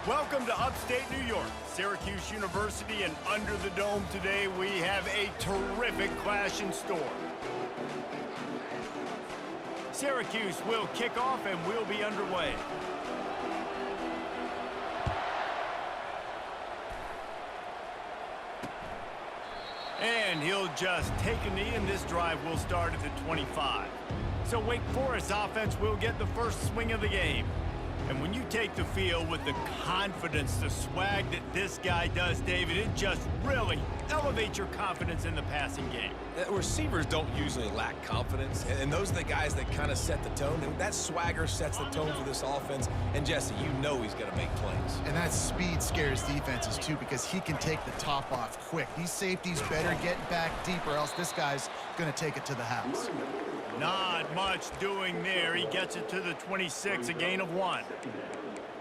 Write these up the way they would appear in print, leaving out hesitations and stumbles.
Welcome to upstate New York, Syracuse University, and under the dome today we have a terrific clash in store. Syracuse will kick off and we'll be underway. And he'll just take a knee, and this drive will start at the 25. So Wake Forest offense will get the first swing of the game. And when you take the field with the confidence, the swag that this guy does, David, it just really elevates your confidence in the passing game. Receivers don't usually lack confidence, and those are the guys that kind of set the tone. And that swagger sets the tone for this offense. And, Jesse, you know he's going to make plays. And that speed scares defenses, too, because he can take the top off quick. These safeties better get back deep, or else this guy's going to take it to the house. Not much doing there. He gets it to the 26, a gain of 1.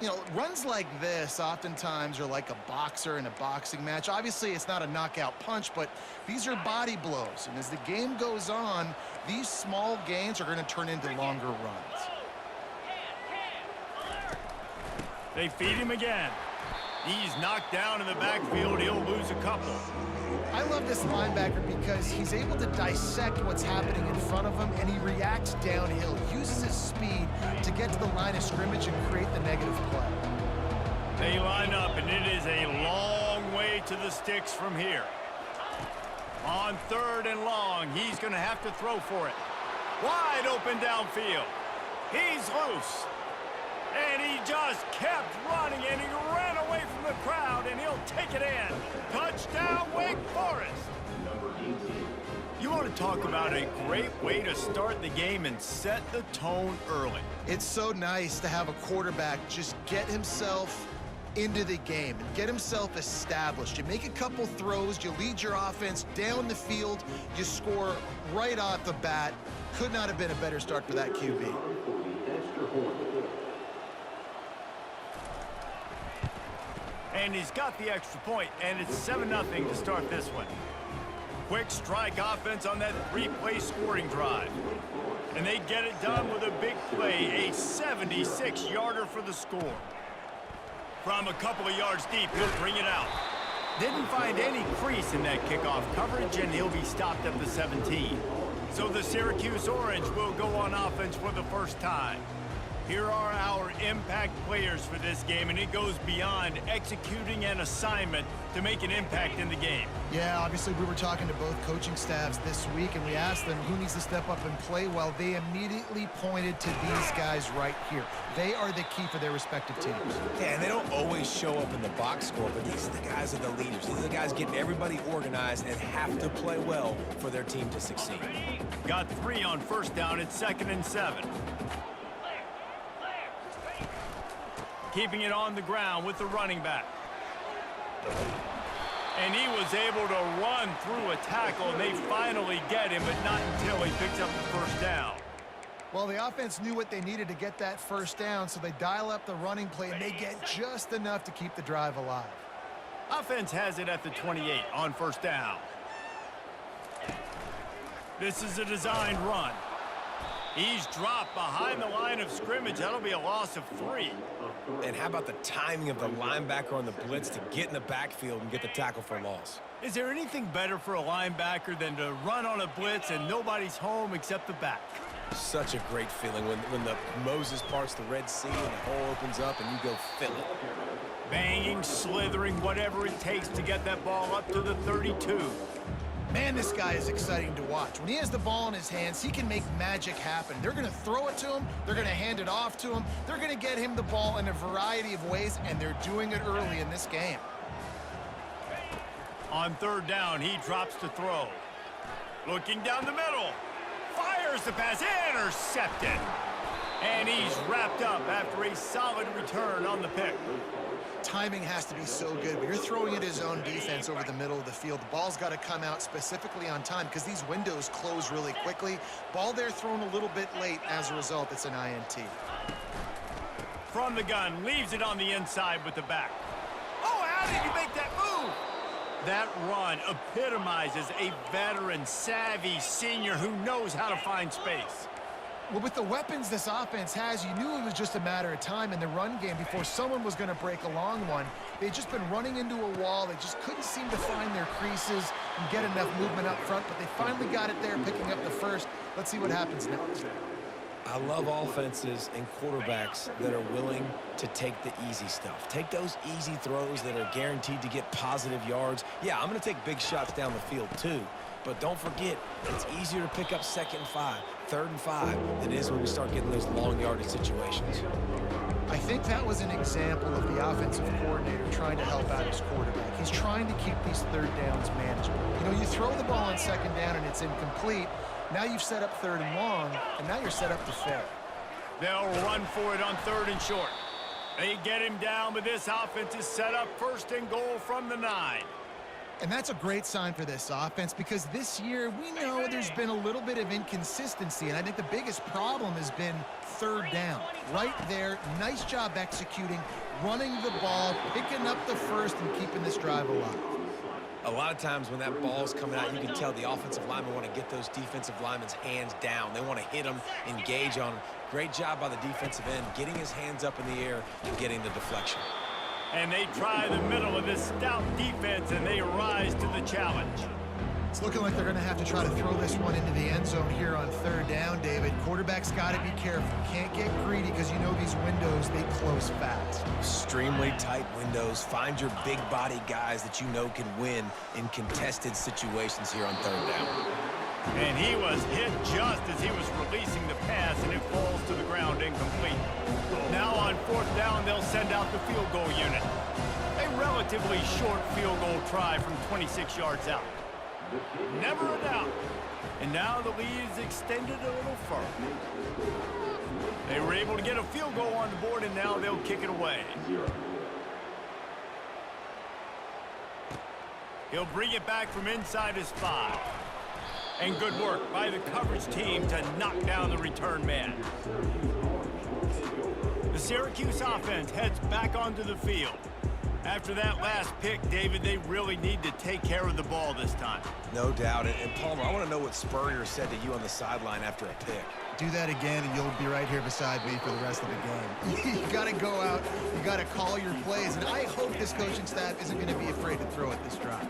You know, runs like this oftentimes are like a boxer in a boxing match. Obviously, it's not a knockout punch, but these are body blows. And as the game goes on, these small gains are going to turn into longer runs. They feed him again. He's knocked down in the backfield. He'll lose a couple. I love this linebacker because he's able to dissect what's happening in front of him, and he reacts downhill, uses his speed to get to the line of scrimmage and create the negative play. They line up, and it is a long way to the sticks from here. On 3rd and long, he's going to have to throw for it. Wide open downfield. He's loose. And he just kept running, and he ran away from the crowd, and he'll take it in. Touchdown, Wake Forest. You want to talk about a great way to start the game and set the tone early. It's so nice to have a quarterback just get himself into the game and get himself established. You make a couple throws, you lead your offense down the field, you score right off the bat. Could not have been a better start for that QB. And he's got the extra point, and it's 7-0 to start this one. Quick strike offense on that 3-play scoring drive. And they get it done with a big play, a 76-yarder for the score. From a couple of yards deep, he'll bring it out. Didn't find any crease in that kickoff coverage, and he'll be stopped at the 17. So the Syracuse Orange will go on offense for the first time. Here are our impact players for this game, and it goes beyond executing an assignment to make an impact in the game. Yeah, obviously we were talking to both coaching staffs this week, and we asked them who needs to step up and play well. They immediately pointed to these guys right here. They are the key for their respective teams. Yeah, and they don't always show up in the box score, but these are the guys that are the leaders. These are the guys getting everybody organized and have to play well for their team to succeed. Got 3 on 1st down. It's 2nd and 7. Keeping it on the ground with the running back. And he was able to run through a tackle, and they finally get him, but not until he picks up the 1st down. Well, the offense knew what they needed to get that 1st down, so they dial up the running play, and they get just enough to keep the drive alive. Offense has it at the 28 on 1st down. This is a designed run. He's dropped behind the line of scrimmage. That'll be a loss of 3. And how about the timing of the linebacker on the blitz to get in the backfield and get the tackle for a loss? Is there anything better for a linebacker than to run on a blitz and nobody's home except the back? Such a great feeling when the Moses parts the Red Sea and the hole opens up and you go fill it. Banging, slithering, whatever it takes to get that ball up to the 32. Man, this guy is exciting to watch. When he has the ball in his hands, he can make magic happen. They're going to throw it to him. They're going to hand it off to him. They're going to get him the ball in a variety of ways, and they're doing it early in this game. On 3rd down, he drops to throw. Looking down the middle. Fires the pass. Intercepted. And he's wrapped up after a solid return on the pick. Timing has to be so good, but you're throwing at his own defense over the middle of the field. The ball's got to come out specifically on time because these windows close really quickly. Ball there thrown a little bit late. As a result, it's an INT. From the gun, leaves it on the inside with the back. Oh, how did he make that move? That run epitomizes a veteran, savvy senior who knows how to find space. Well, with the weapons this offense has, you knew it was just a matter of time in the run game before someone was going to break a long one. They'd just been running into a wall. They just couldn't seem to find their creases and get enough movement up front, but they finally got it there, picking up the first. Let's see what happens next. I love offenses and quarterbacks that are willing to take the easy stuff. Take those easy throws that are guaranteed to get positive yards. Yeah, I'm going to take big shots down the field too. But don't forget, it's easier to pick up 2nd and 5, 3rd and 5 than it is when we start getting those long yardage situations. I think that was an example of the offensive coordinator trying to help out his quarterback. He's trying to keep these 3rd downs manageable. You know, you throw the ball on 2nd down and it's incomplete. Now you've set up 3rd and long, and now you're set up to fail. They'll run for it on 3rd and short. They get him down, but this offense is set up 1st and goal from the 9. And that's a great sign for this offense because this year we know there's been a little bit of inconsistency, and I think the biggest problem has been 3rd down. Right there, nice job executing, running the ball, picking up the first, and keeping this drive alive. A lot of times when that ball's coming out, you can tell the offensive linemen want to get those defensive linemen's hands down. They want to hit them, engage on them. Great job by the defensive end, getting his hands up in the air and getting the deflection. And they try the middle of this stout defense, and they rise to the challenge. It's looking like they're going to have to try to throw this one into the end zone here on 3rd down, David. Quarterback's got to be careful. Can't get greedy because you know these windows, they close fast. Extremely tight windows. Find your big body guys that you know can win in contested situations here on 3rd down. And he was hit just as he was releasing the pass, and it falls to the ground incomplete. Now on 4th down, they'll send out the field goal unit. A relatively short field goal try from 26 yards out. Never a doubt. And now the lead is extended a little further. They were able to get a field goal on the board, and now they'll kick it away. He'll bring it back from inside his 5. And good work by the coverage team to knock down the return man. The Syracuse offense heads back onto the field. After that last pick, David, they really need to take care of the ball this time. No doubt. And Palmer, I want to know what Spurrier said to you on the sideline after a pick. Do that again, and you'll be right here beside me for the rest of the game. You got to go out. You got to call your plays, and I hope this coaching staff isn't going to be afraid to throw it this drive.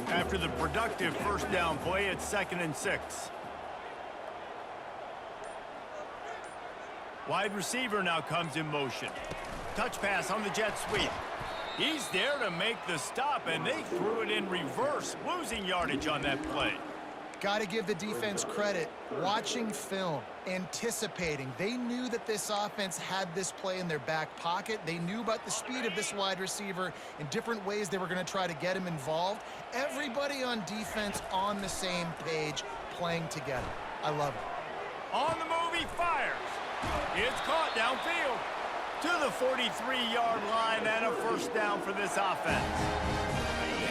After the productive 1st down play, it's 2nd and 6. Wide receiver now comes in motion. Touch pass on the jet sweep. He's there to make the stop, and they threw it in reverse, losing yardage on that play. Got to give the defense credit. Watching film, anticipating. They knew that this offense had this play in their back pocket. They knew about the speed of this wide receiver in different ways they were going to try to get him involved. Everybody on defense on the same page, playing together. I love it. On the move, he fires. It's caught downfield to the 43-yard line, and a 1st down for this offense.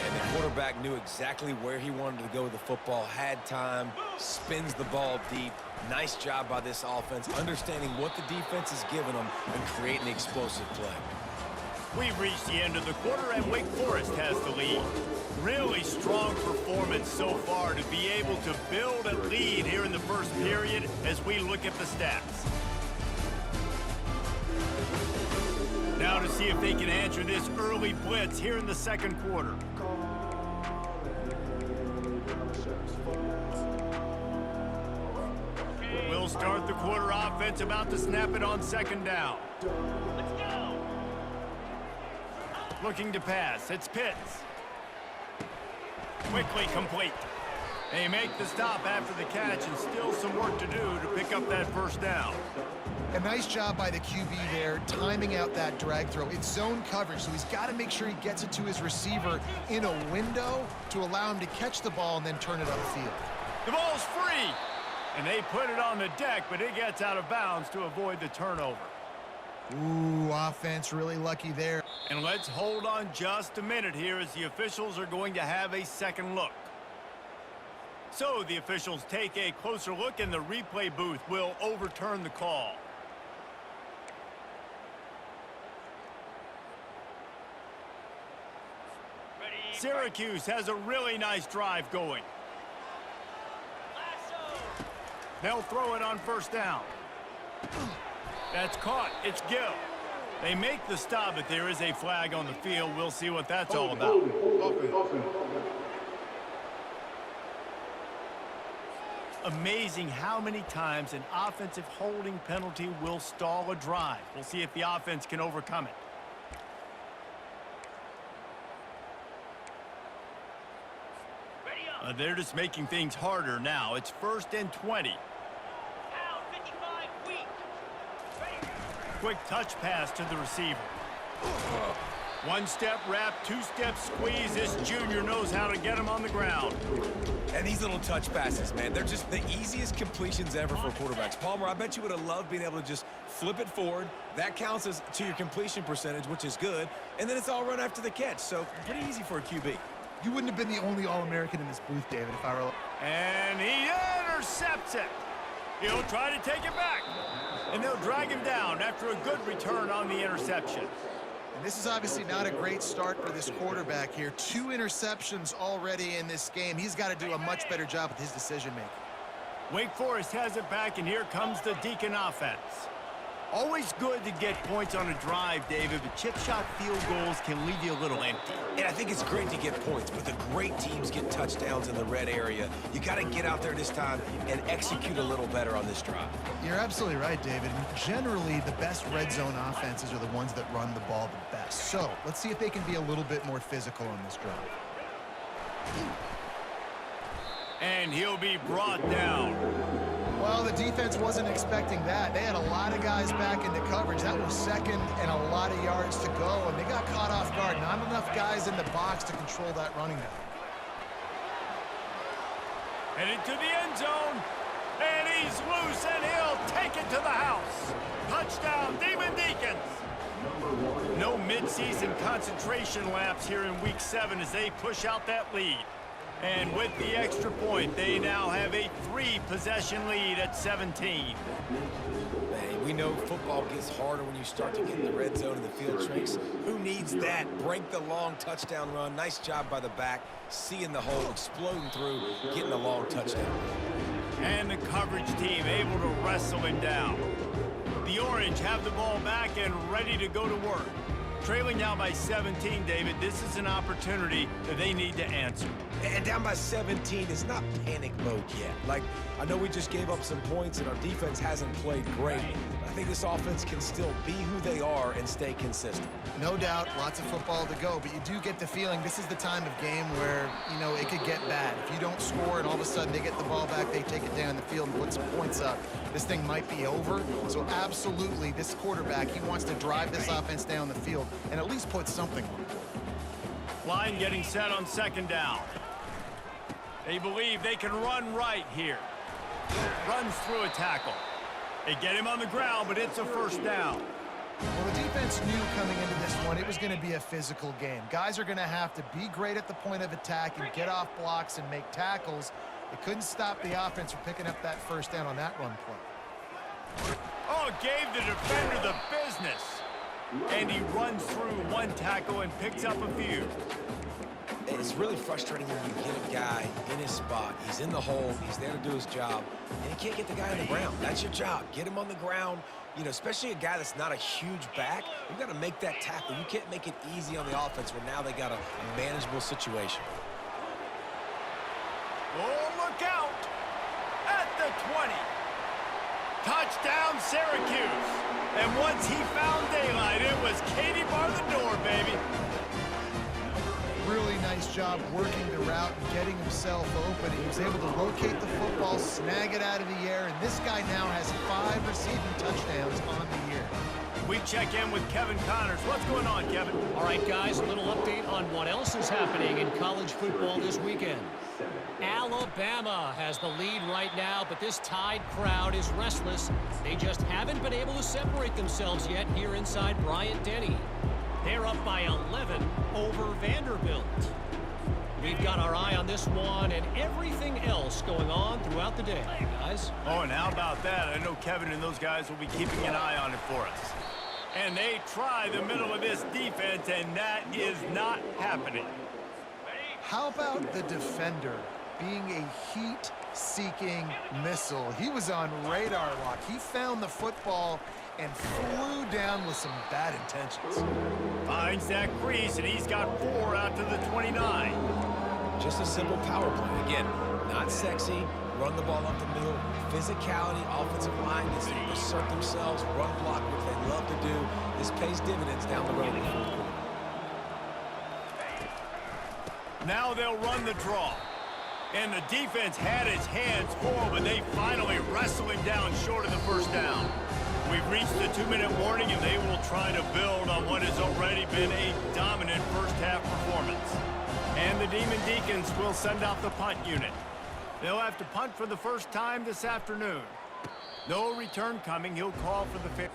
And the quarterback knew exactly where he wanted to go with the football, had time, spins the ball deep. Nice job by this offense, understanding what the defense is giving them and creating the explosive play. We've reached the end of the quarter, and Wake Forest has the lead. Really strong performance so far to be able to build a lead here in the 1st period as we look at the stats. Now to see if they can answer this early blitz here in the 2nd quarter. We'll start the quarter offense, about to snap it on 2nd down. Let's go. Looking to pass, it's Pitts. Quickly complete. They make the stop after the catch, and still some work to do to pick up that 1st down. A nice job by the QB there, timing out that drag throw. It's zone coverage, so he's got to make sure he gets it to his receiver in a window to allow him to catch the ball and then turn it upfield. The ball's free, and they put it on the deck, but it gets out of bounds to avoid the turnover. Ooh, offense really lucky there. And let's hold on just a minute here as the officials are going to have a 2nd look. So the officials take a closer look, and the replay booth will overturn the call. Syracuse has a really nice drive going. They'll throw it on 1st down. That's caught. It's Gill. They make the stop, but there is a flag on the field. We'll see what that's all about. Amazing how many times an offensive holding penalty will stall a drive. We'll see if the offense can overcome it. They're just making things harder now. It's 1st and 20. Quick touch pass to the receiver. One-step wrap, two-step squeeze. This junior knows how to get him on the ground. And these little touch passes, man, they're just the easiest completions ever for quarterbacks. Palmer, I bet you would have loved being able to just flip it forward. That counts as to your completion percentage, which is good. And then it's all run after the catch. So pretty easy for a QB. You wouldn't have been the only All-American in this booth, David, if I were... And he intercepts it. He'll try to take it back. And they'll drag him down after a good return on the interception. And this is obviously not a great start for this quarterback here. 2 interceptions already in this game. He's got to do a much better job with his decision-making. Wake Forest has it back, and here comes the Deacon offense. Always good to get points on a drive, David, but chip shot field goals can leave you a little empty. And I think it's great to get points, but the great teams get touchdowns in the red area. You got to get out there this time and execute a little better on this drive. You're absolutely right, David. Generally, the best red zone offenses are the ones that run the ball the best. So let's see if they can be a little bit more physical on this drive. And he'll be brought down. Well, the defense wasn't expecting that. They had a lot of guys back into coverage. That was 2nd and a lot of yards to go, and they got caught off guard. Not enough guys in the box to control that running back. Headed to the end zone, and he's loose, and he'll take it to the house. Touchdown, Demon Deacons. No midseason concentration laps here in Week 7 as they push out that lead. And with the extra point, they now have a 3-possession lead at 17. Hey, we know football gets harder when you start to get in the red zone and the field shrinks. Who needs that? Break the long touchdown run. Nice job by the back, seeing the hole, exploding through, getting a long touchdown. And the coverage team able to wrestle him down. The Orange have the ball back and ready to go to work. Trailing now by 17, David, this is an opportunity that they need to answer. And down by 17, it's not panic mode yet. Like, I know we just gave up some points and our defense hasn't played great. I think this offense can still be who they are and stay consistent. No doubt, lots of football to go, but you do get the feeling this is the time of game where, you know, it could get bad. If you don't score and all of a sudden they get the ball back, they take it down the field and put some points up, this thing might be over. So absolutely, this quarterback, he wants to drive this offense down the field and at least put something on it. Line getting set on 2nd down. They believe they can run right here. Runs through a tackle. They get him on the ground, but it's a 1st down. Well, the defense knew coming into this one it was going to be a physical game. Guys are going to have to be great at the point of attack and get off blocks and make tackles. They couldn't stop the offense from picking up that 1st down on that run play. Oh, gave the defender the business. And he runs through 1 tackle and picks up a few. It's really frustrating when you get a guy in his spot. He's in the hole. He's there to do his job. And you can't get the guy on the ground. That's your job. Get him on the ground. You know, especially a guy that's not a huge back. You've got to make that tackle. You can't make it easy on the offense where now they got a manageable situation. Oh, look out! At the 20. Touchdown, Syracuse. And once he found daylight, it was Katie bar the door, baby. Really nice job working the route and getting himself open. He was able to locate the football, snag it out of the air, and this guy now has 5 receiving touchdowns on the year. We check in with Kevin Connors. What's going on, Kevin? All right, guys, a little update on what else is happening in college football this weekend. Alabama has the lead right now, but this Tide crowd is restless. They just haven't been able to separate themselves yet here inside Bryant-Denny. They're up by 11 over Vanderbilt. We've got our eye on this one and everything else going on throughout the day, guys. Oh, and how about that? I know Kevin and those guys will be keeping an eye on it for us. And they try the middle of this defense, and that is not happening. How about the defender being a heat-seeking missile. He was on radar lock. He found the football and flew down with some bad intentions. Finds that crease, and he's got 4 out to the 29. Just a simple power play. Again, not sexy, run the ball up the middle, physicality, offensive line needs to assert themselves, run block, which they love to do. This pays dividends down the road in the fourth quarter. Now they'll run the draw. And the defense had its hands full, but they finally wrestle him down short of the first down. We've reached the 2-minute warning, and they will try to build on what has already been a dominant first-half performance. And the Demon Deacons will send out the punt unit. They'll have to punt for the first time this afternoon. No return coming. He'll call for the fifth.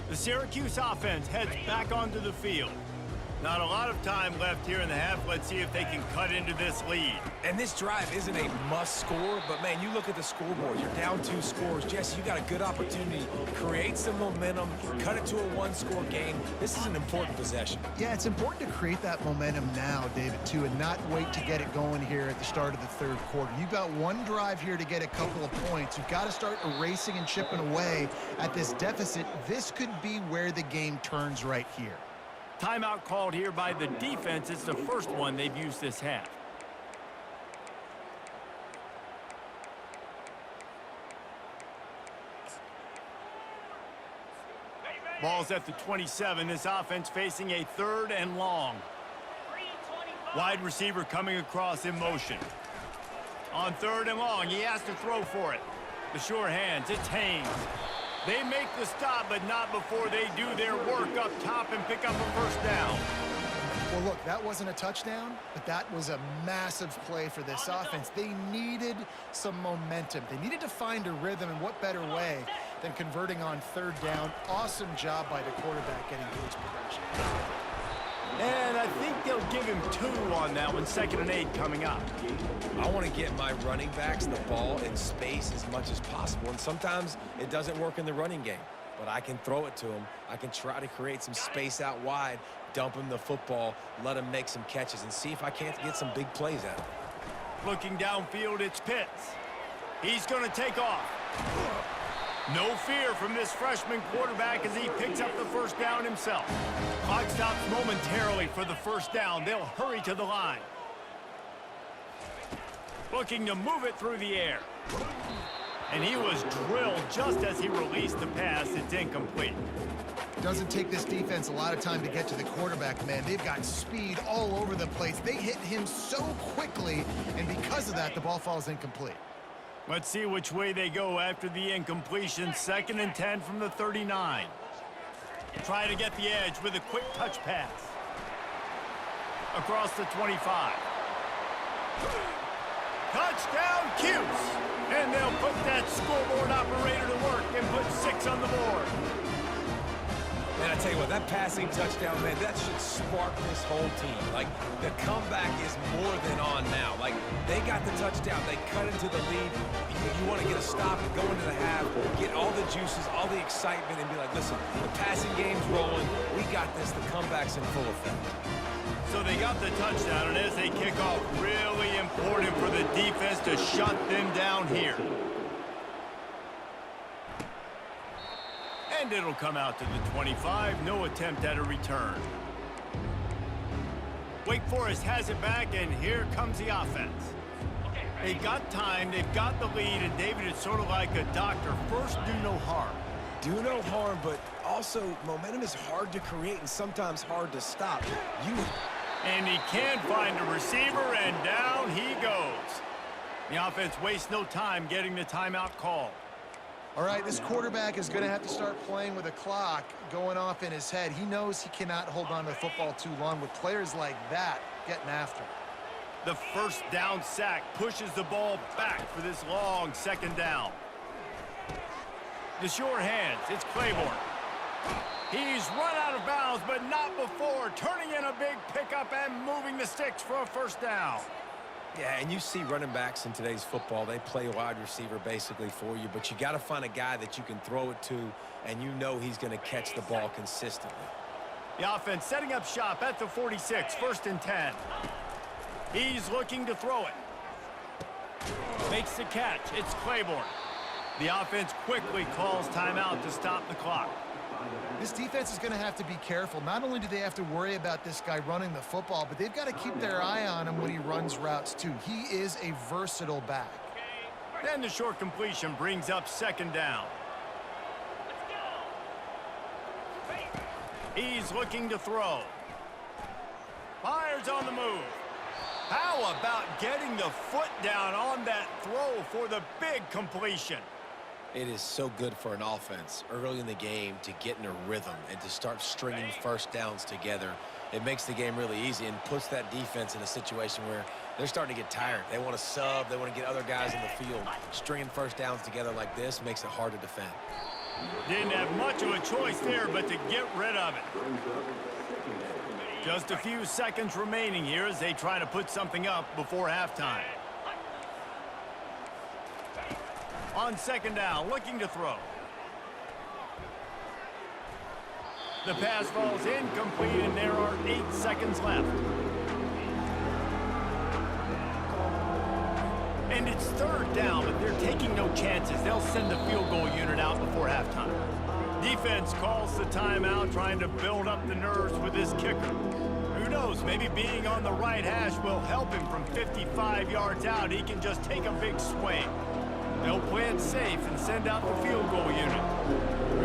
The Syracuse offense heads back onto the field. Not a lot of time left here in the half. Let's see if they can cut into this lead. And this drive isn't a must score, but man, you look at the scoreboard, you're down 2 scores. Jesse, you got a good opportunity. Create some momentum, cut it to a 1-score game. This is an important possession. Yeah, it's important to create that momentum now, David, too, and not wait to get it going here at the start of the third quarter. You've got one drive here to get a couple of points. You've got to start erasing and chipping away at this deficit. This could be where the game turns right here. Timeout called here by the defense. It's the first one they've used this half. Ball's at the 27. This offense facing a 3rd and long. Wide receiver coming across in motion. On 3rd and long, he has to throw for it. The sure hands, it's Haynes. They make the stop, but not before they do their work up top and pick up a first down. Well, look, that wasn't a touchdown, but that was a massive play for this offense. They needed some momentum. They needed to find a rhythm, and what better way than converting on 3rd down. Awesome job by the quarterback getting to his progression. And I think they'll give him 2 on that one, 2nd and 8 coming up. I want to get my running backs the ball in space as much as possible, and sometimes it doesn't work in the running game. But I can throw it to him. I can try to create some space out wide, dump him the football, let him make some catches, and see if I can't get some big plays out of it. Looking downfield, it's Pitts. He's going to take off. No fear from this freshman quarterback as he picks up the first down himself. Clock stops momentarily for the first down. They'll hurry to the line. Looking to move it through the air. And he was drilled just as he released the pass. It's incomplete. Doesn't take this defense a lot of time to get to the quarterback, man. They've got speed all over the place. They hit him so quickly, and because of that, the ball falls incomplete. Let's see which way they go after the incompletion. 2nd and 10 from the 39. Try to get the edge with a quick touch pass. Across the 25. Touchdown, Cuse! And they'll put that scoreboard operator to work and put 6 on the board. Man, I tell you what, that passing touchdown, man, that should spark this whole team. Like, the comeback is more than on now. Like, they got the touchdown. They cut into the lead. You want to get a stop and go into the half, get all the juices, all the excitement, and be like, listen, the passing game's rolling. We got this. The comeback's in full effect. So they got the touchdown, and as they kick off, really important for the defense to shut them down here. And it'll come out to the 25. No attempt at a return. Wake Forest has it back, and here comes the offense. They've got time, they've got the lead, and David is sort of like a doctor. First, do no harm. Do no harm, but also momentum is hard to create and sometimes hard to stop. And he can find a receiver, and down he goes. The offense wastes no time getting the timeout call. All right, this quarterback is going to have to start playing with a clock going off in his head. He knows he cannot hold on to the football too long with players like that getting after him. The first down sack pushes the ball back for this long 2nd down. The sure hands, it's Claiborne. He's run out of bounds, but not before turning in a big pickup and moving the sticks for a first down. Yeah, and you see running backs in today's football, they play wide receiver basically for you, but you got to find a guy that you can throw it to, and you know he's going to catch the ball consistently. The offense setting up shop at the 46, 1st and 10. He's looking to throw it. Makes the catch. It's Claiborne. The offense quickly calls timeout to stop the clock. This defense is going to have to be careful. Not only do they have to worry about this guy running the football, but they've got to keep their eye on him when he runs routes too. He is a versatile back. Then the short completion brings up 2nd down. He's looking to throw. Fires on the move. How about getting the foot down on that throw for the big completion? It is so good for an offense early in the game to get in a rhythm and to start stringing first downs together. It makes the game really easy and puts that defense in a situation where they're starting to get tired. They want to sub. They want to get other guys in the field. Stringing first downs together like this makes it hard to defend. Didn't have much of a choice there, but to get rid of it. Just a few seconds remaining here as they try to put something up before halftime. On 2nd down, looking to throw. The pass falls incomplete, and there are 8 seconds left. And it's 3rd down, but they're taking no chances. They'll send the field goal unit out before halftime. Defense calls the timeout, trying to build up the nerves with this kicker. Who knows, maybe being on the right hash will help him from 55 yards out. He can just take a big swing. They'll play it safe and send out the field goal unit.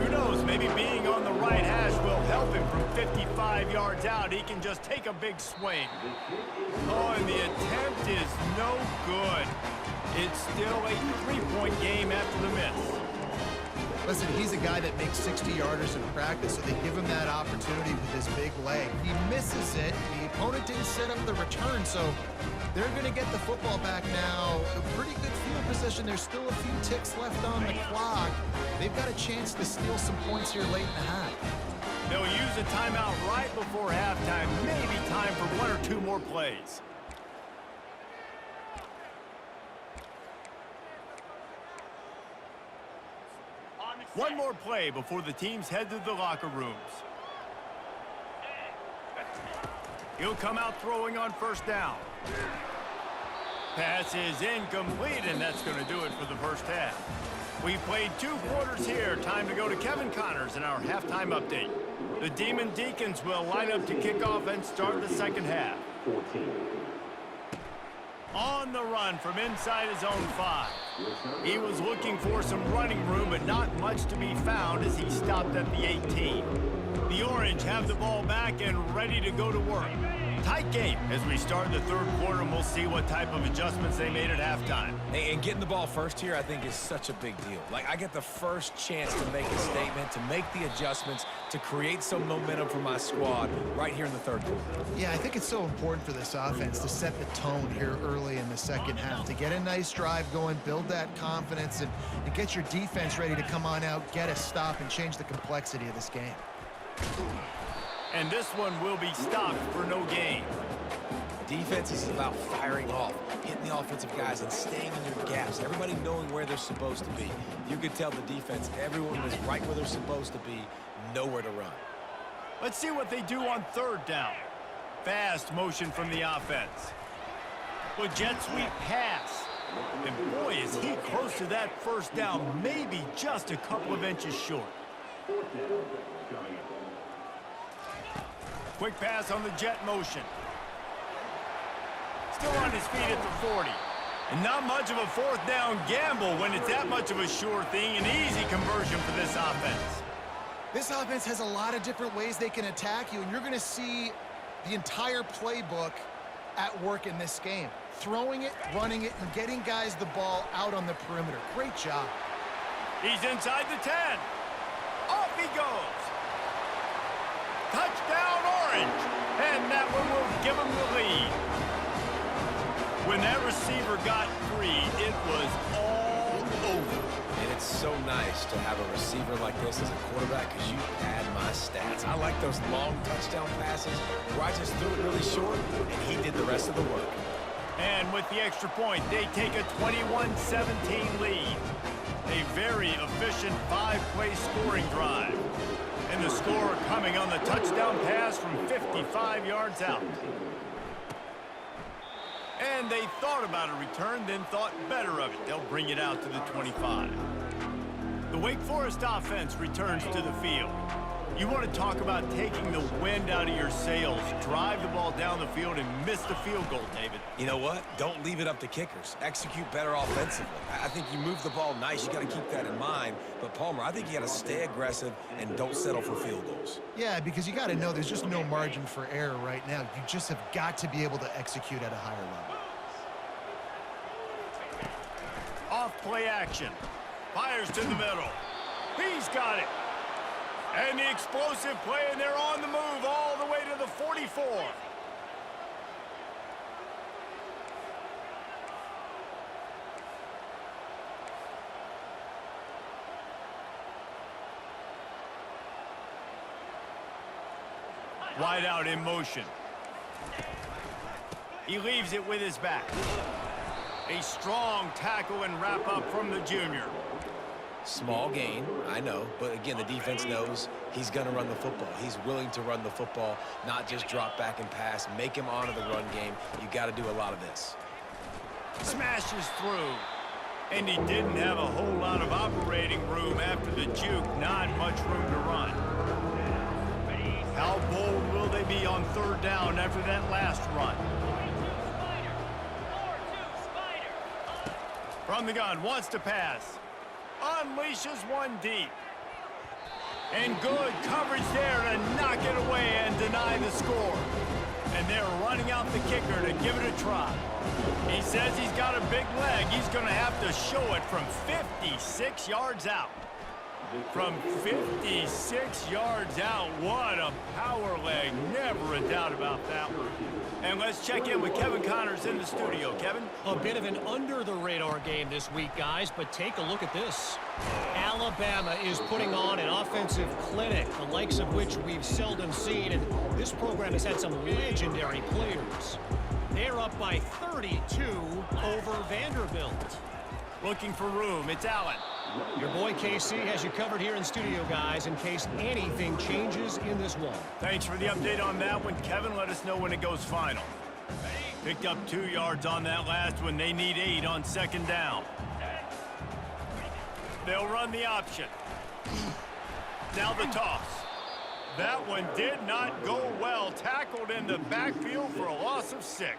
Who knows, maybe maybe being on the right hash will help him from 55 yards out. He can just take a big swing. Oh, and the attempt is no good. It's still a three-point game after the miss. Listen, he's a guy that makes 60-yarders in practice, so they give him that opportunity with his big leg. He misses it. The opponent didn't set up the return, so they're going to get the football back now. A pretty good field position. There's still a few ticks left on the clock. They've got a chance to steal some points here late in the half. They'll use a timeout right before halftime. Maybe time for one or two more plays. One more play before the teams head to the locker rooms. He'll come out throwing on first down. Pass is incomplete, and that's going to do it for the first half. We've played 2 quarters here. Time to go to Kevin Connors in our halftime update. The Demon Deacons will line up to kick off and start the second half. 14. On the run from inside his own 5. He was looking for some running room, but not much to be found as he stopped at the 18. The Orange have the ball back and ready to go to work. Tight game as we start the third quarter, and we'll see what type of adjustments they made at halftime. And getting the ball first here, I think, is such a big deal. Like, I get the first chance to make a statement, to make the adjustments, to create some momentum for my squad right here in the third quarter. Yeah, I think it's so important for this offense to set the tone here early in the second half, to get a nice drive going, build that confidence, and get your defense ready to come on out, get a stop, and change the complexity of this game. And this one will be stopped for no gain. Defense is about firing off, hitting the offensive guys, and staying in their gaps. Everybody knowing where they're supposed to be. You could tell the defense, everyone is right where they're supposed to be, nowhere to run. Let's see what they do on third down. Fast motion from the offense. Well, jet sweep pass. And boy, is he close to that first down, maybe just a couple of inches short. Quick pass on the jet motion. Still on his feet at the 40. And not much of a fourth down gamble when it's that much of a sure thing. An easy conversion for this offense. This offense has a lot of different ways they can attack you, and you're going to see the entire playbook at work in this game. Throwing it, running it, and getting guys the ball out on the perimeter. Great job. He's inside the 10. Off he goes. Touchdown, Orange. And that one will give him the lead. When that receiver got free, it was all over. And it's so nice to have a receiver like this as a quarterback because you pad my stats. I like those long touchdown passes where I just threw it really short, and he did the rest of the work. And with the extra point, they take a 21-17 lead. A very efficient 5-play scoring drive. And the score coming on the touchdown pass from 55 yards out. And they thought about a return, then thought better of it. They'll bring it out to the 25. The Wake Forest offense returns to the field. You want to talk about taking the wind out of your sails. Drive the ball down the field and miss the field goal, David. You know what? Don't leave it up to kickers. Execute better offensively. I think you move the ball nice. You got to keep that in mind. But, Palmer, I think you got to stay aggressive and don't settle for field goals. Yeah, because you got to know there's just no margin for error right now. You just have got to be able to execute at a higher level. Off play action. Fires to the middle. He's got it. And the explosive play, and they're on the move all the way to the 44. Wide out in motion. He leaves it with his back. A strong tackle and wrap up from the junior. Small gain, I know, but again, the defense knows he's going to run the football. He's willing to run the football, not just drop back and pass, make him honor the run game. You got to do a lot of this. Smashes through. And he didn't have a whole lot of operating room after the juke. Not much room to run. How bold will they be on third down after that last run? From the gun, wants to pass. Unleashes one deep. And good coverage there to knock it away and deny the score. And they're running out the kicker to give it a try. He says he's got a big leg. He's going to have to show it from 56 yards out. From 56 yards out, what a power leg. Never a doubt about that one. And let's check in with Kevin Connors in the studio. Kevin? A bit of an under-the-radar game this week, guys, but take a look at this. Alabama is putting on an offensive clinic, the likes of which we've seldom seen, and this program has had some legendary players. They're up by 32 over Vanderbilt. Looking for room. It's Allen. Your boy KC has you covered here in studio, guys, in case anything changes in this one. Thanks for the update on that one, Kevin. Let us know when it goes final. Picked up 2 yards on that last one. They need 8 on second down. They'll run the option. Now the toss. That one did not go well. Tackled in the backfield for a loss of 6.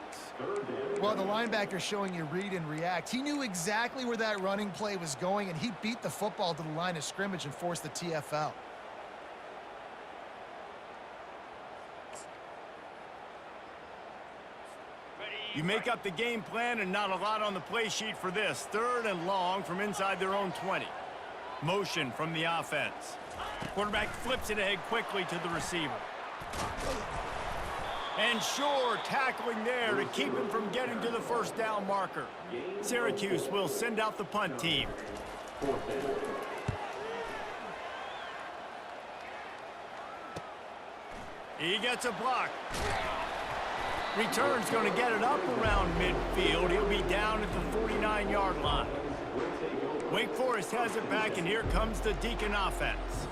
Well, the linebacker showing you read and react. He knew exactly where that running play was going, and he beat the football to the line of scrimmage and forced the TFL. You make up the game plan and not a lot on the play sheet for this. 3rd and long from inside their own 20. Motion from the offense. Quarterback flips it ahead quickly to the receiver. And sure, tackling there to keep him from getting to the first down marker. Syracuse will send out the punt team. He gets a block. Return's going to get it up around midfield. He'll be down at the 49-yard line. Wake Forest has it back, and here comes the Deacon offense.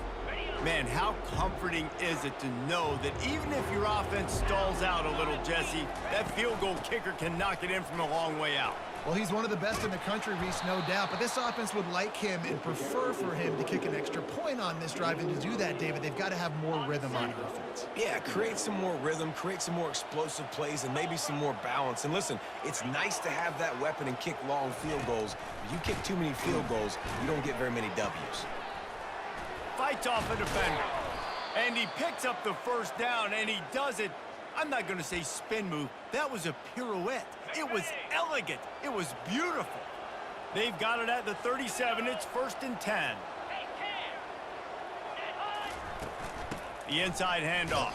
Man, how comforting is it to know that even if your offense stalls out a little, Jesse, that field goal kicker can knock it in from a long way out. Well, he's one of the best in the country, Reese, no doubt. But this offense would like him and prefer for him to kick an extra point on this drive. And to do that, David, they've got to have more rhythm on offense. Yeah, create some more rhythm, create some more explosive plays, and maybe some more balance. And listen, it's nice to have that weapon and kick long field goals. If you kick too many field goals, you don't get very many W's. Fights off a defender. And he picks up the first down, and he does it. I'm not going to say spin move. That was a pirouette. It was elegant. It was beautiful. They've got it at the 37. It's 1st and 10. The inside handoff.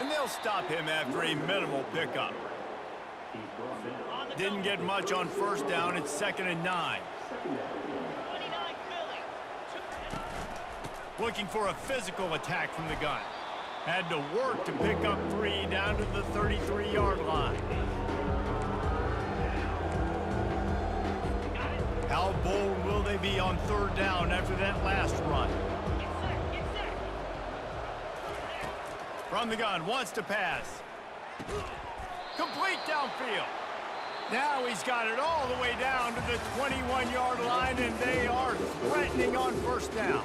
And they'll stop him after a minimal pickup. Didn't get much on first down. It's 2nd and 9. Looking for a physical attack from the gun. Had to work to pick up 3 down to the 33-yard line. How bold will they be on 3rd down after that last run? From the gun, wants to pass. Complete downfield. Now he's got it all the way down to the 21-yard line, and they are threatening on first down.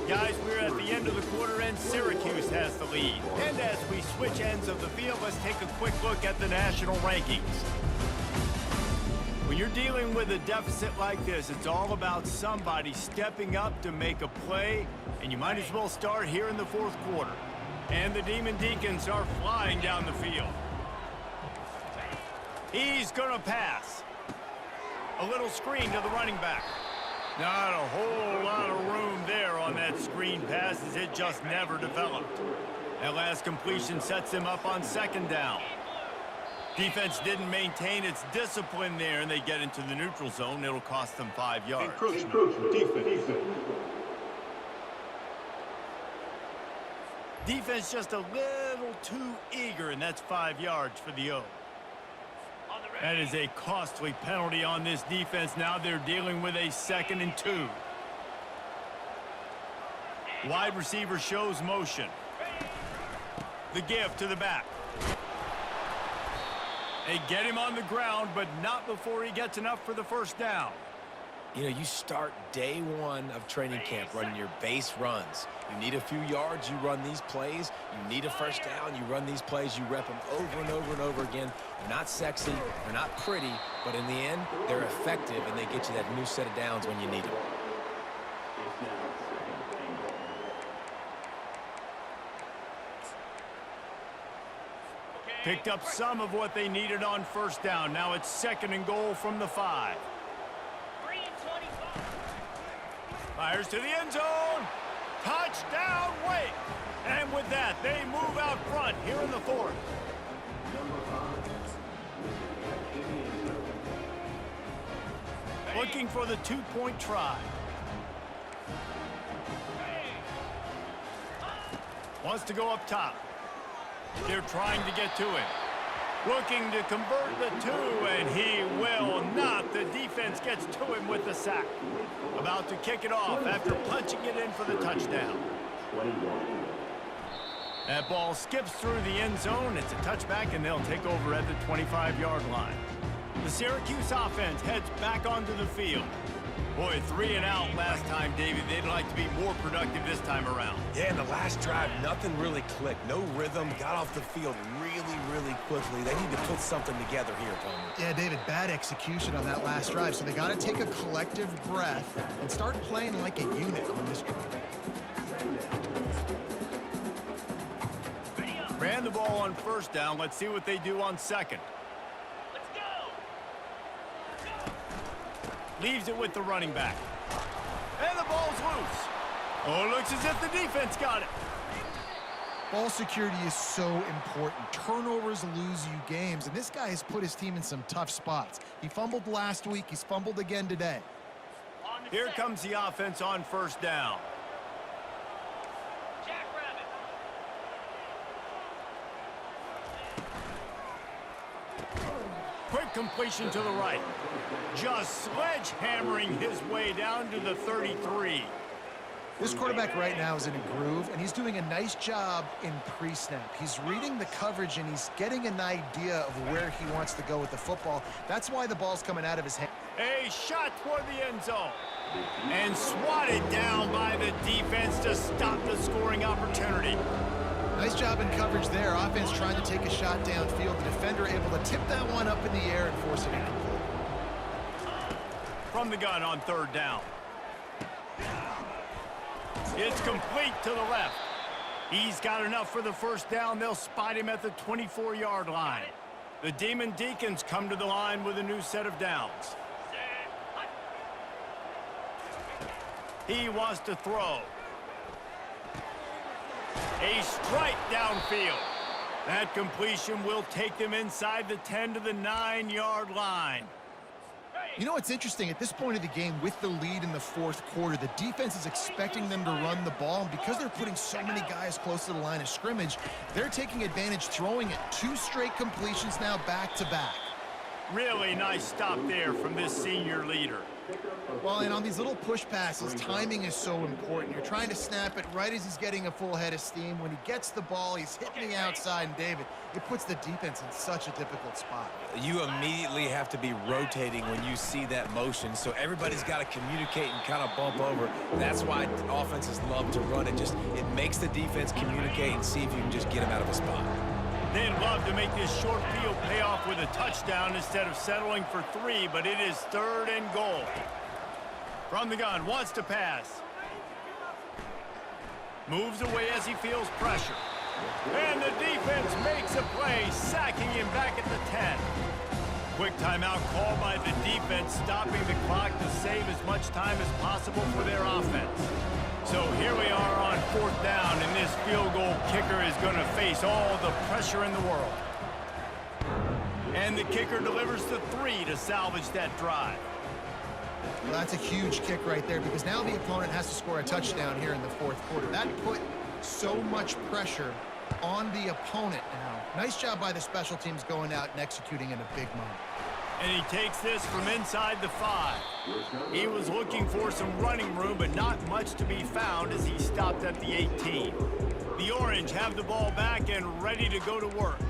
Guys, we're at the end of the quarter, and Syracuse has the lead. And as we switch ends of the field, let's take a quick look at the national rankings. When you're dealing with a deficit like this, it's all about somebody stepping up to make a play, and you might as well start here in the 4th quarter. And the Demon Deacons are flying down the field. He's going to pass. A little screen to the running back. Not a whole lot of room there on that screen pass, as it just never developed. That last completion sets him up on 2nd down. Defense didn't maintain its discipline there, and they get into the neutral zone. It'll cost them 5 yards. Defense. Defense just a little too eager, and that's 5 yards for the O. That is a costly penalty on this defense. Now they're dealing with a 2nd and 2. Wide receiver shows motion. The give to the back. They get him on the ground, but not before he gets enough for the first down. You know, you start day 1 of training camp running your base runs. You need a few yards, you run these plays. You need a first down, you run these plays. You rep them over and over and over again. They're not sexy, they're not pretty, but in the end, they're effective, and they get you that new set of downs when you need them. Picked up some of what they needed on first down. Now it's 2nd and goal from the 5. Fires to the end zone. Touchdown, Wake. And with that, they move out front here in the 4th. Looking for the 2-point try. Wants to go up top. They're trying to get to him. Looking to convert the 2, and he will not. The defense gets to him with the sack. About to kick it off after punching it in for the touchdown. That ball skips through the end zone. It's a touchback, and they'll take over at the 25-yard line. The Syracuse offense heads back onto the field. Boy, 3 and out last time, David. They'd like to be more productive this time around. Yeah, in the last drive, nothing really clicked. No rhythm, got off the field really quickly. They need to put something together here, Palmer. Yeah, David, bad execution on that last drive, so they got to take a collective breath and start playing like a unit on this drive. Ran the ball on first down. Let's see what they do on 2nd. Leaves it with the running back. And the ball's loose. Oh, it looks as if the defense got it. Ball security is so important. Turnovers lose you games, and this guy has put his team in some tough spots. He fumbled last week. He's fumbled again today. Here comes the offense on first down. Quick completion to the right. Just sledgehammering his way down to the 33. This quarterback right now is in a groove, and he's doing a nice job in pre-snap. He's reading the coverage, and he's getting an idea of where he wants to go with the football. That's why the ball's coming out of his hand. A shot toward the end zone. And swatted down by the defense to stop the scoring opportunity. Nice job in coverage there. Offense trying to take a shot downfield. The defender able to tip that one up in the air and force it incomplete. From the gun on 3rd down. It's complete to the left. He's got enough for the first down. They'll spot him at the 24-yard line. The Demon Deacons come to the line with a new set of downs. He wants to throw. A strike downfield. That completion will take them inside the 10 to the 9-yard line. You know what's interesting? At this point of the game, with the lead in the 4th quarter, the defense is expecting them to run the ball. And because they're putting so many guys close to the line of scrimmage, they're taking advantage, throwing it 2 straight completions now back-to-back. Really nice stop there from this senior leader. Well, and on these little push passes, timing is so important. You're trying to snap it right as he's getting a full head of steam. When he gets the ball, he's hitting the outside, and David, it puts the defense in such a difficult spot. You immediately have to be rotating when you see that motion, so everybody's got to communicate and kind of bump over. That's why offenses love to run it. It makes the defense communicate and see if you can just get him out of a spot. They'd love to make this short field pay off with a touchdown instead of settling for 3, but it is 3rd and goal. From the gun, wants to pass. Moves away as he feels pressure. And the defense makes a play, sacking him back at the 10. Quick timeout called by the defense, stopping the clock to save as much time as possible for their offense. So here we are on 4th down, and this field goal kicker is going to face all the pressure in the world. And the kicker delivers the 3 to salvage that drive. Well, that's a huge kick right there, because now the opponent has to score a touchdown here in the 4th quarter. That put so much pressure on the opponent now. Nice job by the special teams going out and executing in a big moment. And he takes this from inside the 5. He was looking for some running room, but not much to be found as he stopped at the 18. The Orange have the ball back and ready to go to work.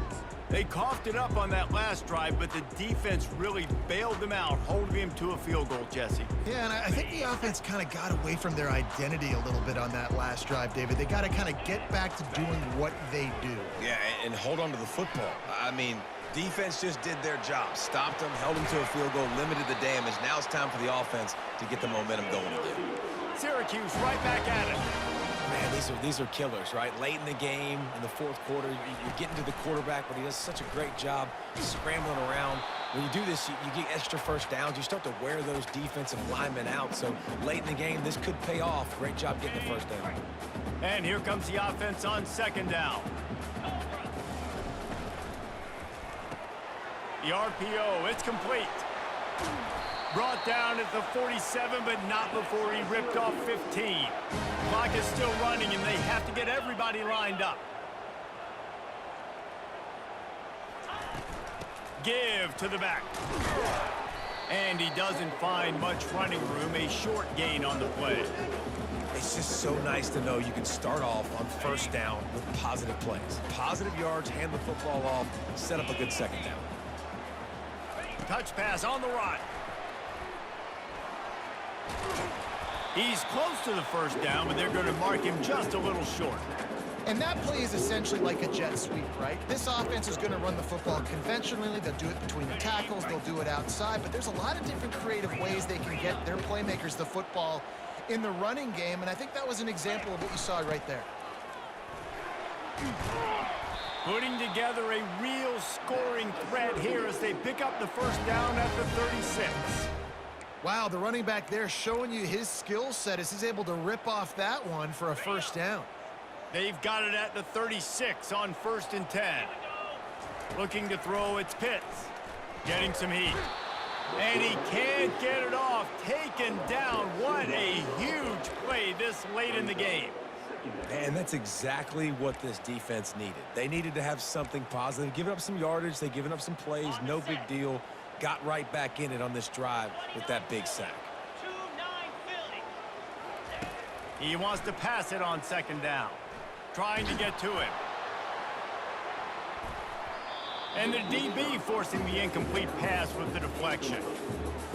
They coughed it up on that last drive, but the defense really bailed them out, holding him to a field goal, Jesse. Yeah, and I think the offense kind of got away from their identity a little bit on that last drive, David. They got to kind of get back to doing what they do. Yeah, and hold on to the football. I mean, defense just did their job. Stopped them, held them to a field goal, limited the damage. Now it's time for the offense to get the momentum going again. Syracuse right back at it. Man, these these are killers, right? Late in the game, in the fourth quarter, you're getting to the quarterback, but he does such a great job scrambling around. When you do this, you get extra first downs. You start to wear those defensive linemen out. So late in the game, this could pay off. Great job getting the first down. And here comes the offense on second down. The RPO, it's complete. Brought down at the 47, but not before he ripped off 15. Clock is still running, and they have to get everybody lined up. Give to the back. And he doesn't find much running room. A short gain on the play. It's just so nice to know you can start off on first down with positive plays. Positive yards, hand the football off, set up a good second down. Touch pass on the run. He's close to the first down, but they're going to mark him just a little short. And that play is essentially like a jet sweep, right? This offense is going to run the football conventionally. They'll do it between the tackles. They'll do it outside. But there's a lot of different creative ways they can get their playmakers the football in the running game. And I think that was an example of what you saw right there. Putting together a real scoring threat here as they pick up the first down at the 36. Wow, the running back there showing you his skill set as he's able to rip off that one for a first down. They've got it at the 36 on 1st and 10. Looking to throw, it's Pitts. Getting some heat. And he can't get it off. Taken down. What a huge play this late in the game. And that's exactly what this defense needed. They needed to have something positive. Giving up some yardage, they've given up some plays, no big deal. Got right back in it on this drive with that big sack. He wants to pass it on second down. Trying to get to him. And the DB forcing the incomplete pass with the deflection.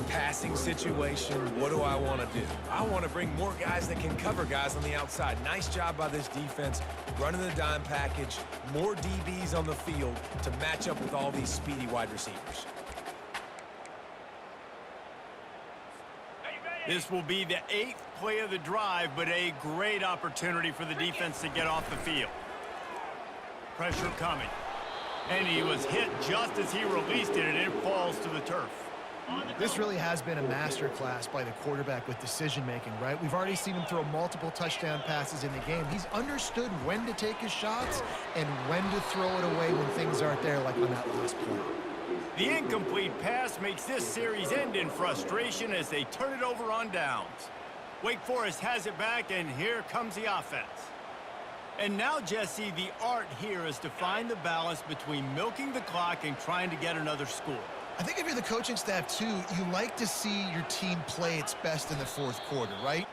Passing situation, what do I want to do? I want to bring more guys that can cover guys on the outside. Nice job by this defense, running the dime package, more DBs on the field to match up with all these speedy wide receivers. This will be the 8th play of the drive, but a great opportunity for the defense to get off the field. Pressure coming. And he was hit just as he released it, and it falls to the turf. This really has been a masterclass by the quarterback with decision-making, right? We've already seen him throw multiple touchdown passes in the game. He's understood when to take his shots and when to throw it away when things aren't there, like on that last play. The incomplete pass makes this series end in frustration as they turn it over on downs. Wake Forest has it back, and here comes the offense. And now, Jesse, the art here is to find the balance between milking the clock and trying to get another score. I think if you're the coaching staff, too, you like to see your team play its best in the fourth quarter, right?